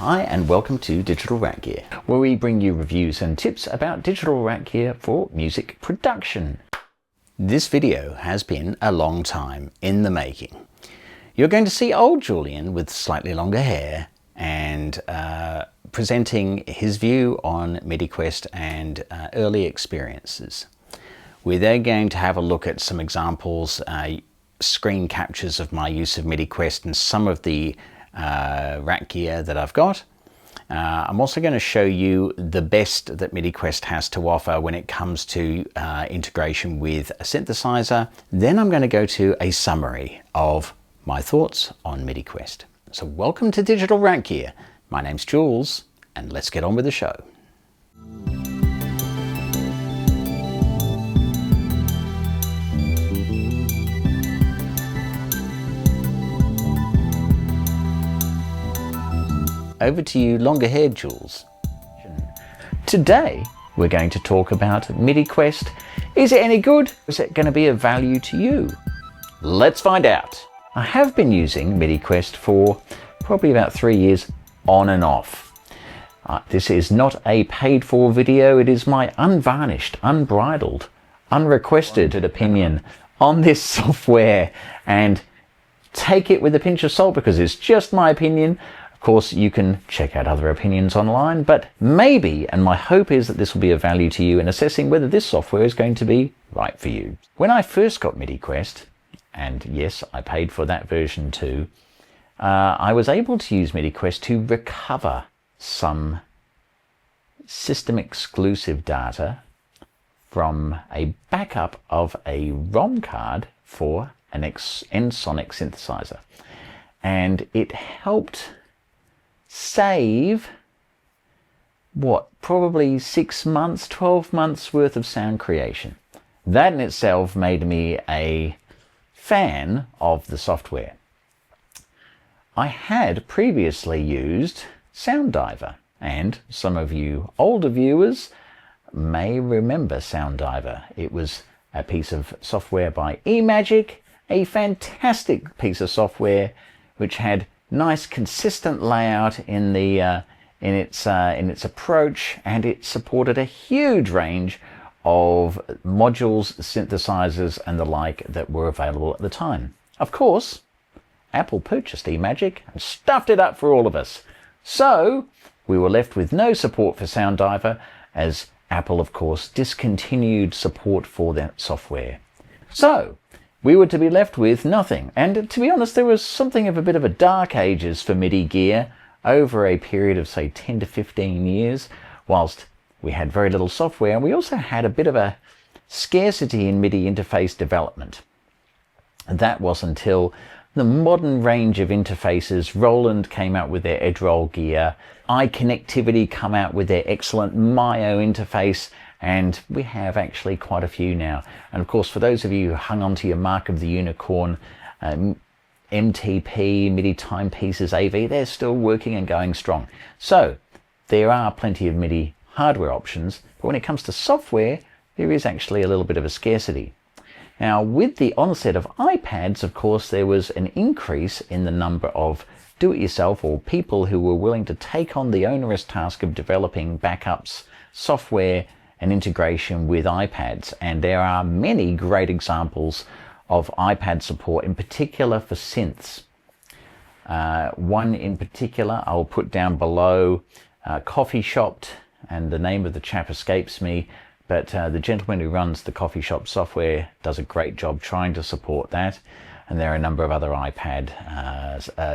Hi and welcome to Digital Rat Gear, where we bring you reviews and tips about digital rat gear for music production. This video has been a long time in the making. You're going to see old Julian with slightly longer hair and presenting his view on MidiQuest and early experiences. We're then going to have a look at some examples, screen captures of my use of MidiQuest and some of the rat gear that I've got. I'm also going to show you the best that MidiQuest has to offer when it comes to integration with a synthesizer. Then I'm going to go to a summary of my thoughts on MidiQuest. So welcome to Digital Rat Gear. My name's Jules and let's get on with the show. Over to you, longer-haired Jules. Today, we're going to talk about MidiQuest. Is it any good? Is it going to be of value to you? Let's find out. I have been using MidiQuest for probably about 3 years on and off. This is not a paid-for video. It is my unvarnished, unbridled, unrequested opinion on this software. And take it with a pinch of salt because it's just my opinion. Of course, you can check out other opinions online, but maybe, and my hope is that this will be of value to you in assessing whether this software is going to be right for you. When I first got MidiQuest, and yes, I paid for that version too, I was able to use MidiQuest to recover some system exclusive data from a backup of a ROM card for an Ensoniq synthesizer. And it helped save probably 6 months, 12 months worth of sound creation. That in itself made me a fan of the software. I had previously used SoundDiver, and some of you older viewers may remember SoundDiver. It was a piece of software by eMagic, a fantastic piece of software which had nice consistent layout in its approach, and it supported a huge range of modules, synthesizers and the like that were available at the time. Of course, Apple purchased eMagic and stuffed it up for all of us. So we were left with no support for SoundDiver, as Apple of course discontinued support for that software. So we were to be left with nothing. And to be honest, there was something of a bit of a dark ages for MIDI gear over a period of say 10 to 15 years, whilst we had very little software, and we also had a bit of a scarcity in MIDI interface development. And that was until the modern range of interfaces. Roland came out with their Edge Roll gear, iConnectivity come out with their excellent Myo interface, and we have actually quite a few now. And of course, for those of you who hung on to your Mark of the Unicorn, MTP, MIDI timepieces, AV, they're still working and going strong. So there are plenty of MIDI hardware options, but when it comes to software, there is actually a little bit of a scarcity. Now, with the onset of iPads, of course, there was an increase in the number of do-it-yourself or people who were willing to take on the onerous task of developing backups, software, and integration with iPads. And there are many great examples of iPad support, in particular for synths. One in particular I'll put down below, Coffee Shop, and the name of the chap escapes me, but the gentleman who runs the Coffee Shop software does a great job trying to support that. And there are a number of other iPad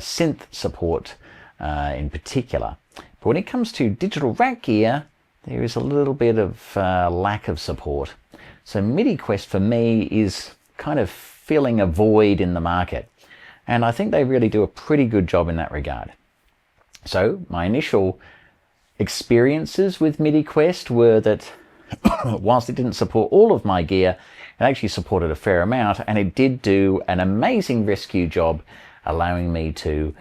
synth support in particular. But when it comes to digital rat gear, there is a little bit of lack of support. So MidiQuest for me is kind of filling a void in the market. And I think they really do a pretty good job in that regard. So my initial experiences with MidiQuest were that whilst it didn't support all of my gear, it actually supported a fair amount, and it did do an amazing rescue job, allowing me to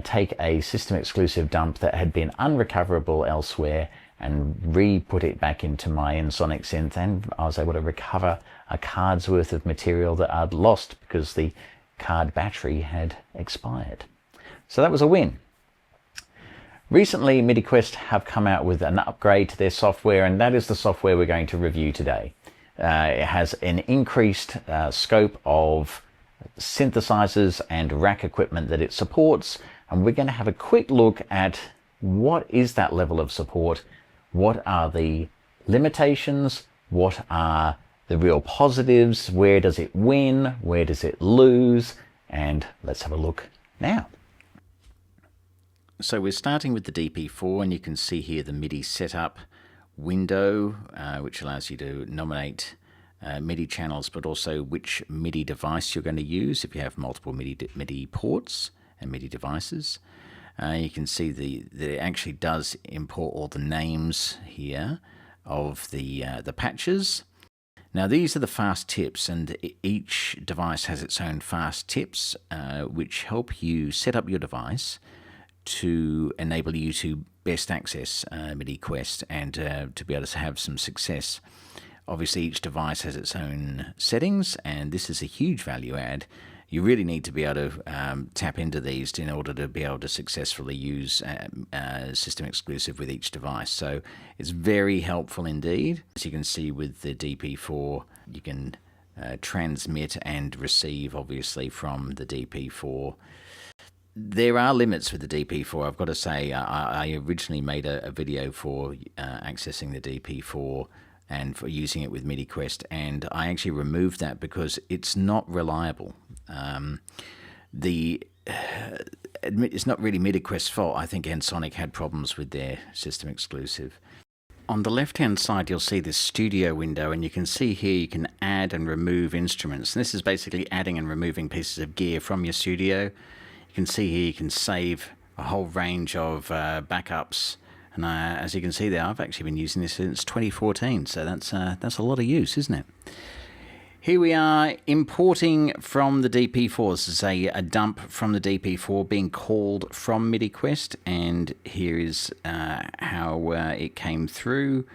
take a system exclusive dump that had been unrecoverable elsewhere and re-put it back into my Ensoniq synth, and I was able to recover a card's worth of material that I'd lost because the card battery had expired. So that was a win. Recently, MidiQuest have come out with an upgrade to their software, and that is the software we're going to review today. It has an increased scope of synthesizers and rack equipment that it supports, and we're going to have a quick look at what is that level of support, what are the limitations, what are the real positives, where does it win, where does it lose, and let's have a look now. So we're starting with the DP4, and you can see here the MIDI setup window, which allows you to nominate MIDI channels, but also which MIDI device you're going to use if you have multiple MIDI ports and MIDI devices. You can see that it actually does import all the names here of the patches. Now these are the fast tips, and each device has its own fast tips, which help you set up your device to enable you to best access MidiQuest and to be able to have some success. Obviously each device has its own settings, and this is a huge value add. You really need to be able to tap into these in order to be able to successfully use system exclusive with each device. So it's very helpful indeed. As you can see with the DP4, you can transmit and receive obviously from the DP4. There are limits with the DP4, I've got to say. I originally made a video for accessing the DP4 and for using it with MidiQuest, and I actually removed that because it's not reliable. It's not really MidiQuest's fault. I think Ensoniq had problems with their system exclusive. On the left-hand side, you'll see this studio window, and you can see here you can add and remove instruments. And this is basically adding and removing pieces of gear from your studio. You can see here you can save a whole range of backups, and as you can see there, I've actually been using this since 2014, so that's a lot of use, isn't it? Here we are importing from the DP4. This is a dump from the DP4 being called from MidiQuest, and here is how it came through.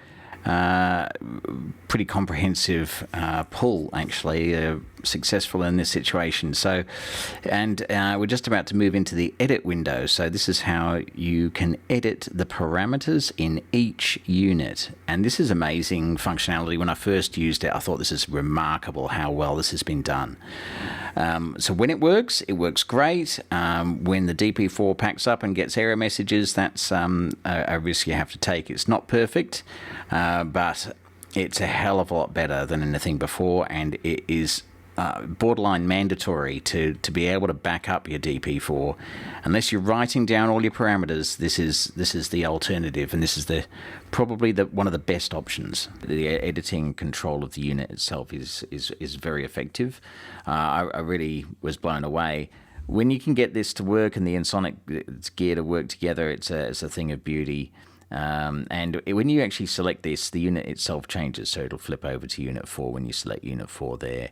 Pretty comprehensive pull, actually, successful in this situation. So, and we're just about to move into the edit window. So this is how you can edit the parameters in each unit. And this is amazing functionality. When I first used it, I thought this is remarkable how well this has been done. So when it works great. When the DP4 packs up and gets error messages, that's a risk you have to take. It's not perfect, but it's a hell of a lot better than anything before, and it is borderline mandatory to be able to back up your DP4. Unless you're writing down all your parameters, this is the alternative, and this is probably one of the best options. The editing control of the unit itself is very effective. I really was blown away. When you can get this to work and the Ensoniq gear to work together, it's a thing of beauty. And when you actually select this, the unit itself changes, so it'll flip over to Unit 4 when you select Unit 4 there.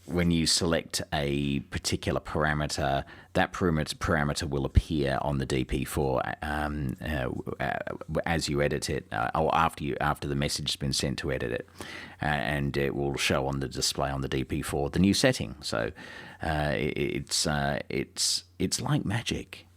When you select a particular parameter, that parameter will appear on the DP4 as you edit it, or after the message has been sent to edit it, and it will show on the display on the DP4 the new setting. So it's like magic.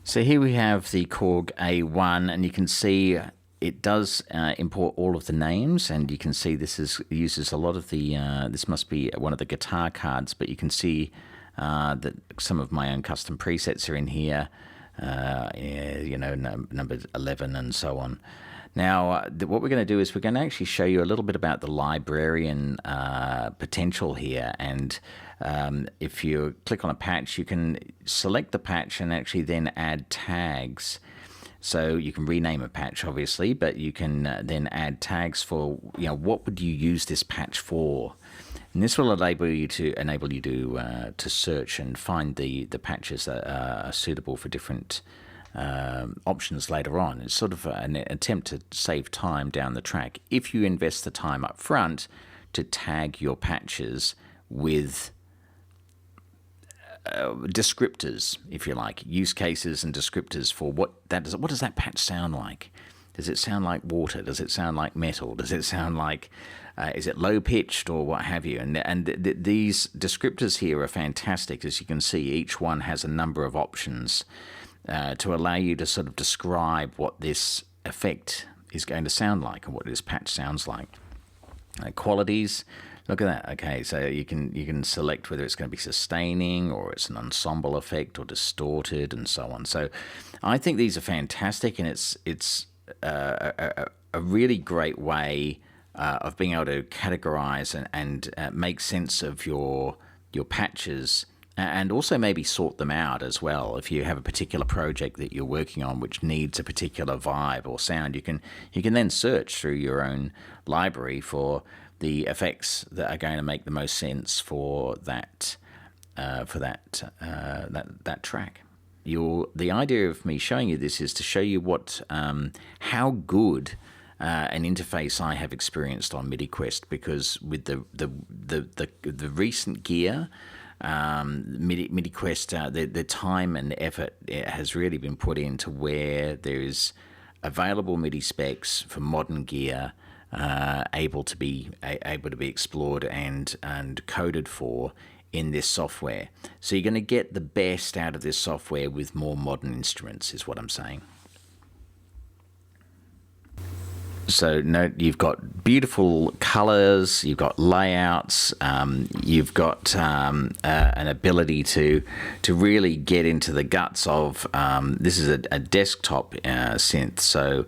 So here we have the Korg A1, and you can see it does import all of the names, and you can see this uses a lot of the, this must be one of the guitar cards, but you can see that some of my own custom presets are in here, you know, number 11 and so on. Now, what we're going to do is we're going to actually show you a little bit about the librarian potential here, and if you click on a patch, you can select the patch and actually then add tags. So you can rename a patch, obviously, but you can then add tags for, you know, what would you use this patch for? And this will enable you to search and find the patches that are suitable for different options later on. It's sort of an attempt to save time down the track if you invest the time up front to tag your patches with descriptors, if you like, use cases and descriptors for what does that patch sound like. Does it sound like water? Does it sound like metal? Does it sound like, is it low pitched or what have you? And these descriptors here are fantastic. As you can see, each one has a number of options to allow you to sort of describe what this effect is going to sound like and what this patch sounds like. Qualities. Look at that. Okay, so you can select whether it's going to be sustaining or it's an ensemble effect or distorted and so on. So I think these are fantastic, and it's a really great way of being able to categorize and make sense of your patches, and also maybe sort them out as well. If you have a particular project that you're working on which needs a particular vibe or sound, you can then search through your own library for the effects that are going to make the most sense for that track. The idea of me showing you this is to show you how good an interface I have experienced on MidiQuest, because with the recent gear, MidiQuest, the time and effort has really been put into where there is available MIDI specs for modern gear, able to be explored and coded for in this software. So you're going to get the best out of this software with more modern instruments, is what I'm saying. So note, you've got beautiful colors, you've got layouts, you've got an ability to really get into the guts of, this is a desktop synth, so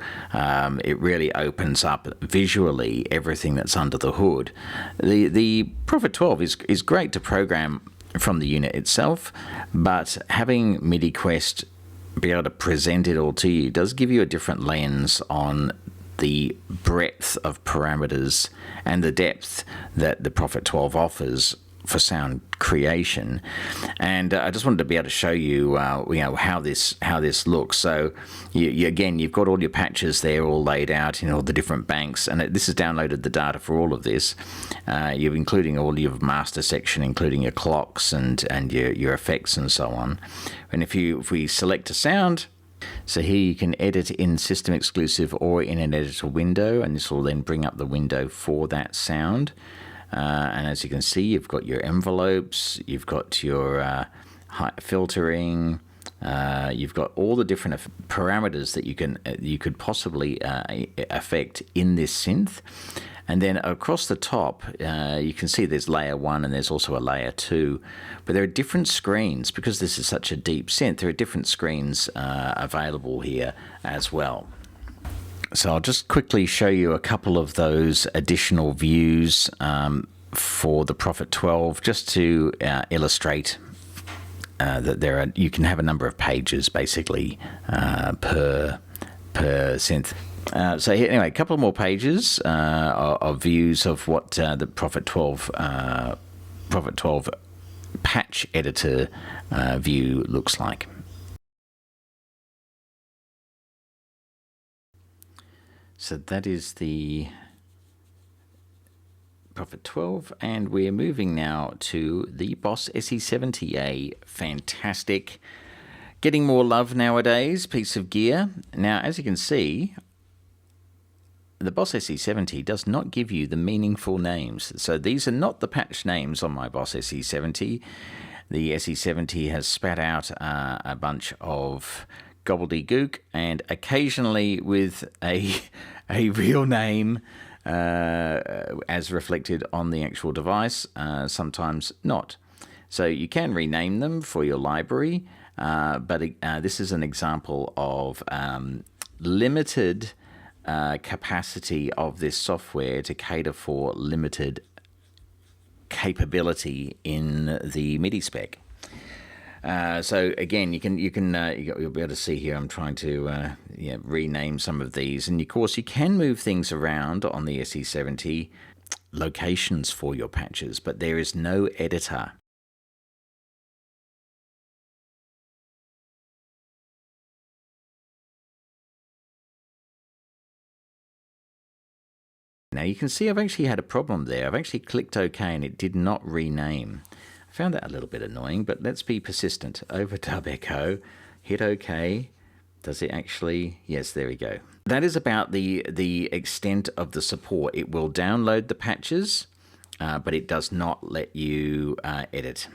it really opens up visually everything that's under the hood. The Prophet 12 is great to program from the unit itself, but having MidiQuest be able to present it all to you does give you a different lens on the breadth of parameters and the depth that the Prophet 12 offers for sound creation. And I just wanted to be able to show you, how this looks. So you've got all your patches there all laid out in all the different banks, and this has downloaded the data for all of this. You're including all your master section, including your clocks and your effects and so on. And if we select a sound, so here you can edit in system exclusive or in an editor window, and this will then bring up the window for that sound. And as you can see, you've got your envelopes, you've got your filtering, you've got all the different parameters that you could possibly affect in this synth. And then across the top, you can see there's layer 1 and there's also a layer 2. But there are different screens, because this is such a deep synth, there are different screens available here as well. So I'll just quickly show you a couple of those additional views for the Prophet 12, just to illustrate that you can have a number of pages basically per synth. So here, anyway, a couple more pages of views of what the Prophet 12 patch editor view looks like. So that is the Prophet 12, and we're moving now to the Boss SE70, a fantastic, getting more love nowadays piece of gear. Now, as you can see, the Boss SE70 does not give you the meaningful names. So these are not the patch names on my Boss SE70. The SE70 has spat out a bunch of gobbledygook, and occasionally with a real name as reflected on the actual device, sometimes not. So you can rename them for your library, but this is an example of limited capacity of this software to cater for limited capability in the MIDI spec. So again, you'll be able to see here, I'm trying to rename some of these, and of course you can move things around on the SE70, locations for your patches, but there is no editor. Now you can see I've actually had a problem there. I've actually clicked OK and it did not rename. I found that a little bit annoying, but let's be persistent. Overdub echo, hit OK, Does it actually? Yes, there we go. That is about the extent of the support. It will download the patches, but it does not let you edit.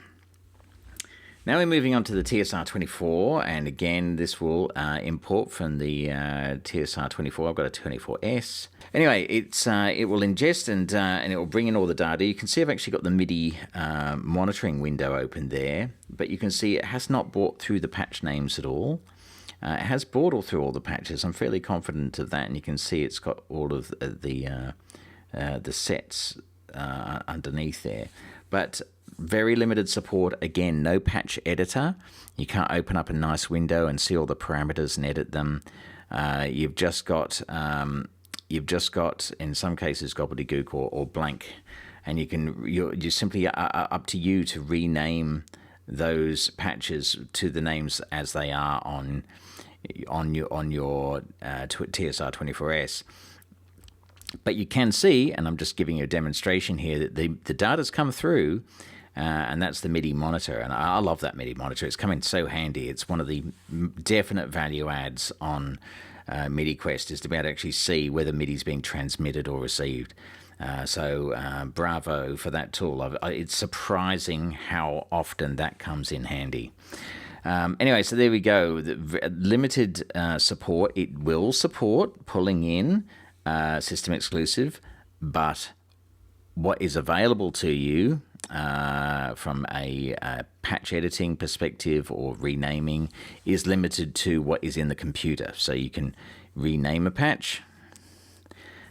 Now we're moving on to the TSR24, and again, this will import from the TSR24. I've got a 24S. Anyway, it will ingest and it will bring in all the data. You can see I've actually got the MIDI monitoring window open there, but you can see it has not brought through the patch names at all. It has brought all through all the patches. I'm fairly confident of that, and you can see it's got all of the sets underneath there. But very limited support. Again, no patch editor. You can't open up a nice window and see all the parameters and edit them. You've just got in some cases gobbledygook or blank, and you're simply up to you to rename those patches to the names as they are on your TSR24S. But you can see, and I'm just giving you a demonstration here, that the data's come through, and that's the MIDI monitor. And I love that MIDI monitor. It's come in so handy. It's one of the definite value adds on MidiQuest, is to be able to actually see whether MIDI's being transmitted or received. So bravo for that tool. It's surprising how often that comes in handy. Anyway, so there we go. The limited support. It will support pulling in system exclusive, but what is available to you from a patch editing perspective or renaming is limited to what is in the computer. So you can rename a patch,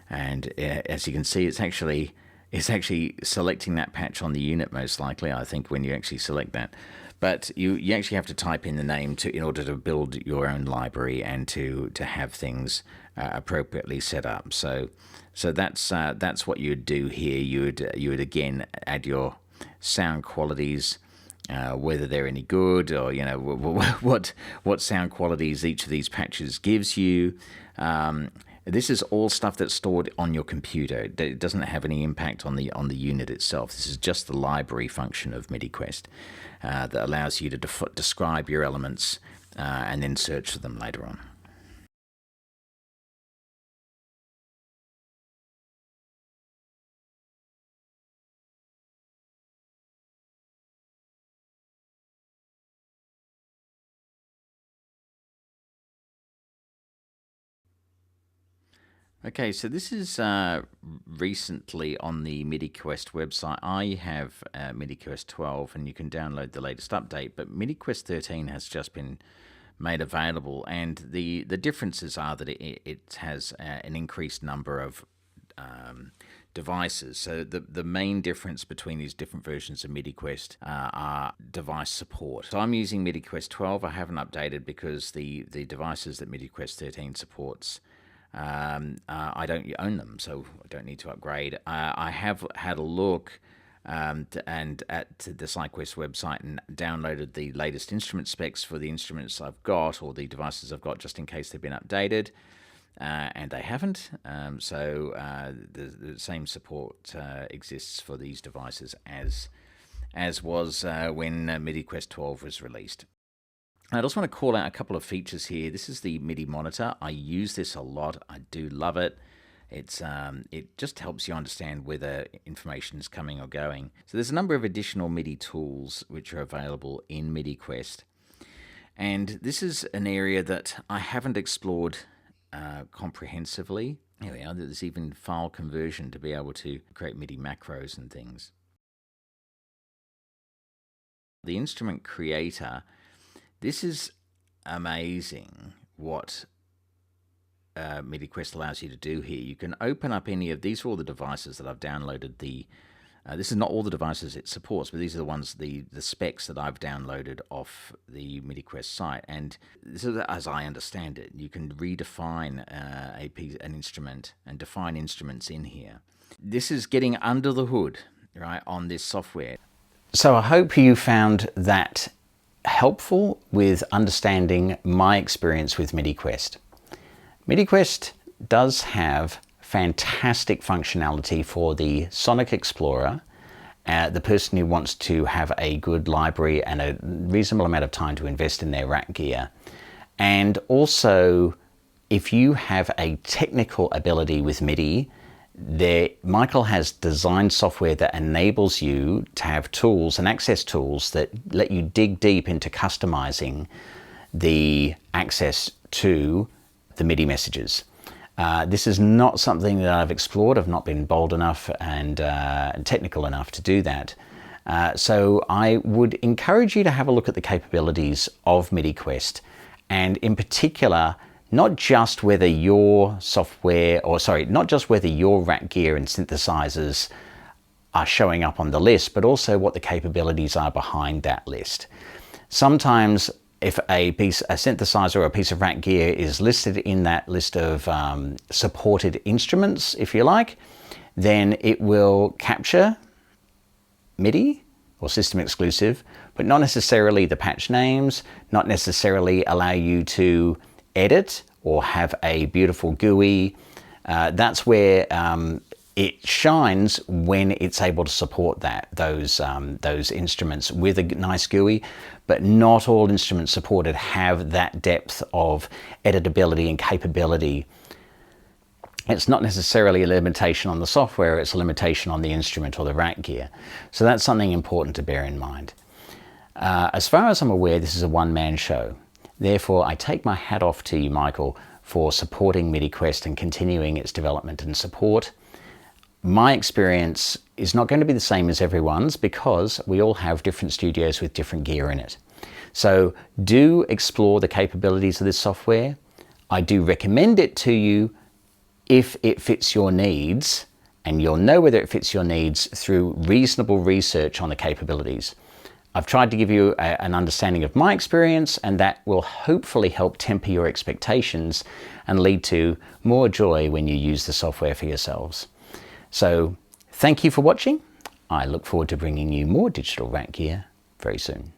and as you can see, it's actually selecting that patch on the unit most likely, I think, when you actually select that. But you actually have to type in the name in order to build your own library and to have things appropriately set up. So that's what you would do here. You would again add your sound qualities, whether they're any good, or what sound qualities each of these patches gives you. This is all stuff that's stored on your computer. It doesn't have any impact on the unit itself. This is just the library function of MidiQuest that allows you to describe your elements and then search for them later on. Okay, so this is recently on the MidiQuest website. I have MidiQuest 12, and you can download the latest update, but MidiQuest 13 has just been made available, and the differences are that it has an increased number of devices. So the main difference between these different versions of MidiQuest are device support. So I'm using MidiQuest 12. I haven't updated because the devices that MidiQuest 13 supports, I don't own them, so I don't need to upgrade. I have had a look and at the SoundQuest website and downloaded the latest instrument specs for the instruments I've got, or the devices I've got, just in case they've been updated, and they haven't. So the same support exists for these devices as was when MidiQuest 12 was released. I just want to call out a couple of features here. This is the MIDI monitor. I use this a lot. I do love it. It just helps you understand whether information is coming or going. So there's a number of additional MIDI tools which are available in MidiQuest. And this is an area that I haven't explored comprehensively. Here we are. There's even file conversion to be able to create MIDI macros and things. The instrument creator. This is amazing what MidiQuest allows you to do here. You can open up any of these. Are all the devices that I've downloaded. This is not all the devices it supports, but these are the ones, the specs that I've downloaded off the MidiQuest site. And this is, as I understand it, you can redefine an instrument and define instruments in here. This is getting under the hood, right, on this software. So I hope you found that helpful with understanding my experience with MidiQuest. MidiQuest does have fantastic functionality for the Sonic Explorer, the person who wants to have a good library and a reasonable amount of time to invest in their rack gear. And also, if you have a technical ability with MIDI, Michael has designed software that enables you to have tools and access tools that let you dig deep into customizing the access to the MIDI messages. This is not something that I've explored. I've not been bold enough and technical enough to do that. So I would encourage you to have a look at the capabilities of MidiQuest, and in particular, not just whether your software, not just whether your rack gear and synthesizers are showing up on the list, but also what the capabilities are behind that list. Sometimes if a synthesizer or a piece of rack gear is listed in that list of supported instruments, if you like, then it will capture MIDI or system exclusive, but not necessarily the patch names, not necessarily allow you to edit or have a beautiful GUI. That's where it shines, when it's able to support those instruments with a nice GUI, but not all instruments supported have that depth of editability and capability. It's not necessarily a limitation on the software, it's a limitation on the instrument or the rack gear. So that's something important to bear in mind. As far as I'm aware, this is a one-man show. Therefore, I take my hat off to you, Michael, for supporting MidiQuest and continuing its development and support. My experience is not going to be the same as everyone's, because we all have different studios with different gear in it. So do explore the capabilities of this software. I do recommend it to you if it fits your needs, and you'll know whether it fits your needs through reasonable research on the capabilities. I've tried to give you an understanding of my experience, and that will hopefully help temper your expectations and lead to more joy when you use the software for yourselves. So thank you for watching. I look forward to bringing you more digital rack gear very soon.